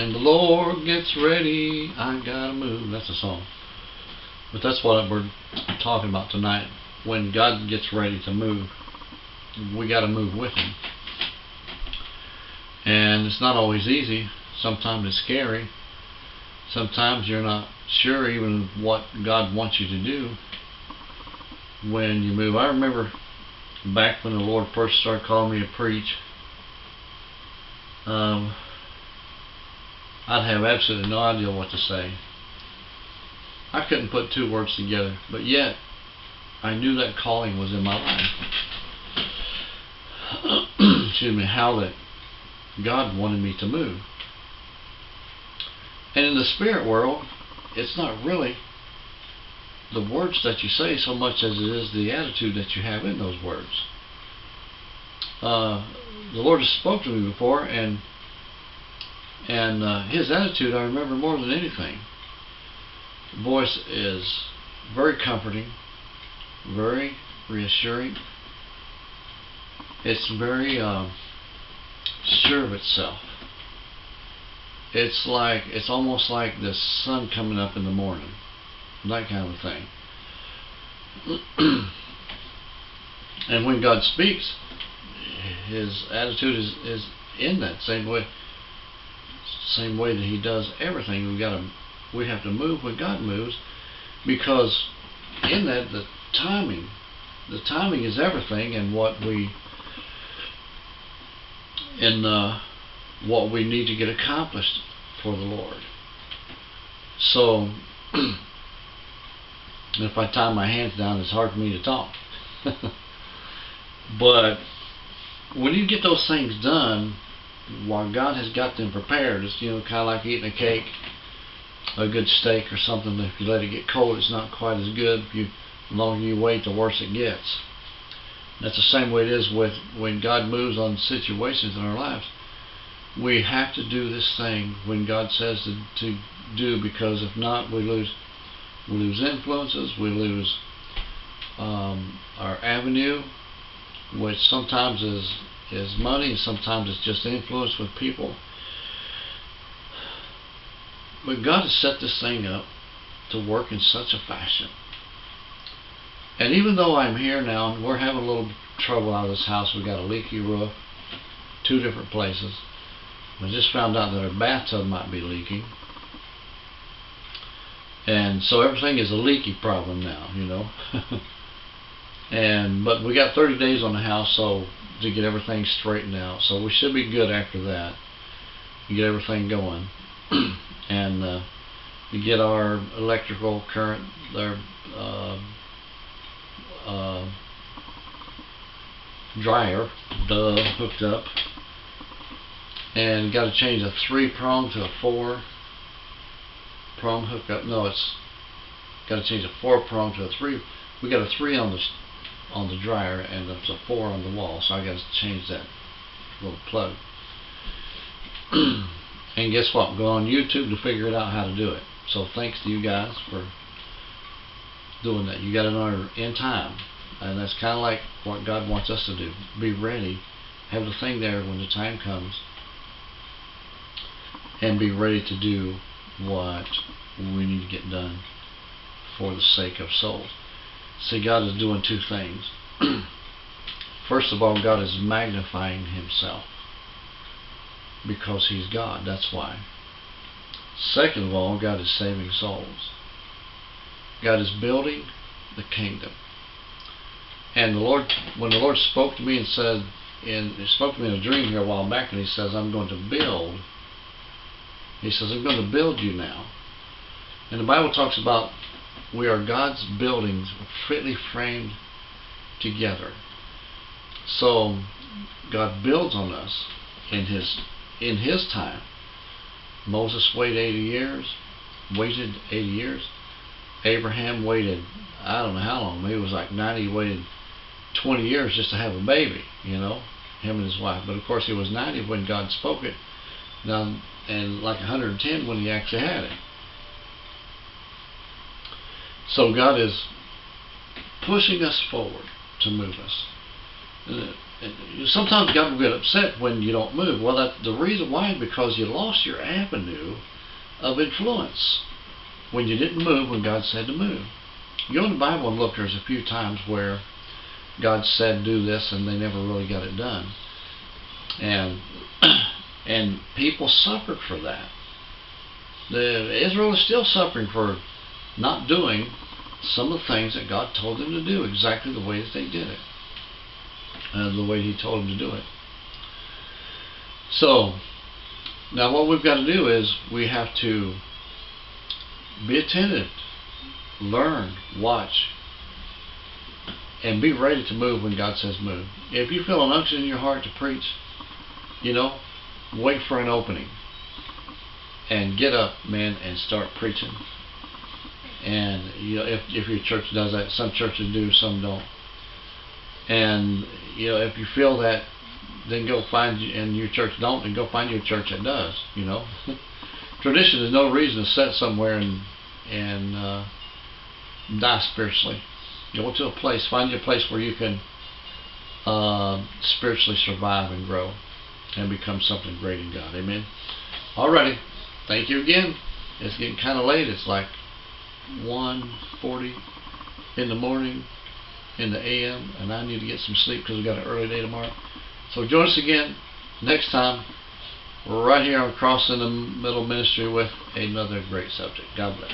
When the Lord gets ready, I gotta move. That's a song. But that's what we're talking about tonight. When God gets ready to move, we gotta move with Him. And it's not always easy. Sometimes it's scary. Sometimes you're not sure even what God wants you to do when you move. I remember back when the Lord first started calling me to preach, I'd have absolutely no idea what to say. I couldn't put two words together, but yet I knew that calling was in my life. Excuse me, how that God wanted me to move. And in the spirit world, it's not really the words that you say so much as it is the attitude that you have in those words. The Lord has spoken to me before, and His attitude I remember more than anything. The voice is very comforting, very reassuring. It's very sure of itself. It's almost like the sun coming up in the morning, that kind of a thing. And when God speaks, His attitude is in that same way that He does everything. We have to move when God moves, because in that the timing is everything, and what we need to get accomplished for the Lord. So if I tie my hands down, it's hard for me to talk. But when you get those things done, while God has got them prepared, it's kind of like eating a cake, a good steak or something. If you let it get cold, it's not quite as good. The longer you wait, the worse it gets. That's the same way it is with when God moves on situations in our lives. We have to do this thing when God says to do, because if not, we lose influences, we lose our avenue, which sometimes is money, and sometimes it's just influence with people. But God has set this thing up to work in such a fashion. And even though I'm here now, and we're having a little trouble out of this house, we've got a leaky roof, 2 different places. I just found out that our bathtub might be leaking. And so everything is a leaky problem now, But we got 30 days on the house to get everything straightened out. So we should be good after that. You get everything going. And you get our electrical current, our dryer, hooked up. And got to change a 3-prong to a 4-prong hookup. No, it's got to change a 4-prong to a 3. We got a 3 on the dryer, and there's a 4 on the wall, so I got to change that little plug. And guess what? Go on YouTube to figure it out how to do it. So thanks to you guys for doing that. You got it in time, and that's kind of like what God wants us to do. Be ready, have the thing there when the time comes, and be ready to do what we need to get done for the sake of souls. See, God is doing 2 things. First of all, God is magnifying Himself, because He's God. That's why. Second of all, God is saving souls. God is building the kingdom. And when the Lord spoke to me and said, He spoke to me in a dream here a while back, and He says, I'm going to build. He says, I'm going to build you now. And the Bible talks about we are God's buildings, fitly framed together. So God builds on us in His time. Moses waited 80 years. Abraham waited, I don't know how long, maybe it was like 90. He waited 20 years just to have a baby, him and his wife. But of course he was 90 when God spoke it. Now, and like 110 when he actually had it. So God is pushing us forward to move us. sometimes God will get upset when you don't move. Well, the reason why is because you lost your avenue of influence when you didn't move when God said to move. You go in the Bible and look, there's a few times where God said do this and they never really got it done. And and people suffered for that. Israel is still suffering for not doing some of the things that God told them to do exactly the way that they did it. The way He told them to do it. So, now what we've got to do is we have to be attentive, learn, watch, and be ready to move when God says move. If you feel an unction in your heart to preach, wait for an opening. And get up, man, and start preaching. And if your church does that, some churches do, some don't. And if you feel that, then go find, and your church don't, then go find your church that does. Tradition is no reason to sit somewhere and die spiritually. Go to a place, find your place where you can spiritually survive and grow and become something great in God. Amen. Alrighty. Thank you again. It's getting kind of late. It's like 1:40 in the morning, in the AM, and I need to get some sleep because we've got an early day tomorrow. So join us again next time, right here on Crossing the Middle Ministry with another great subject. God bless.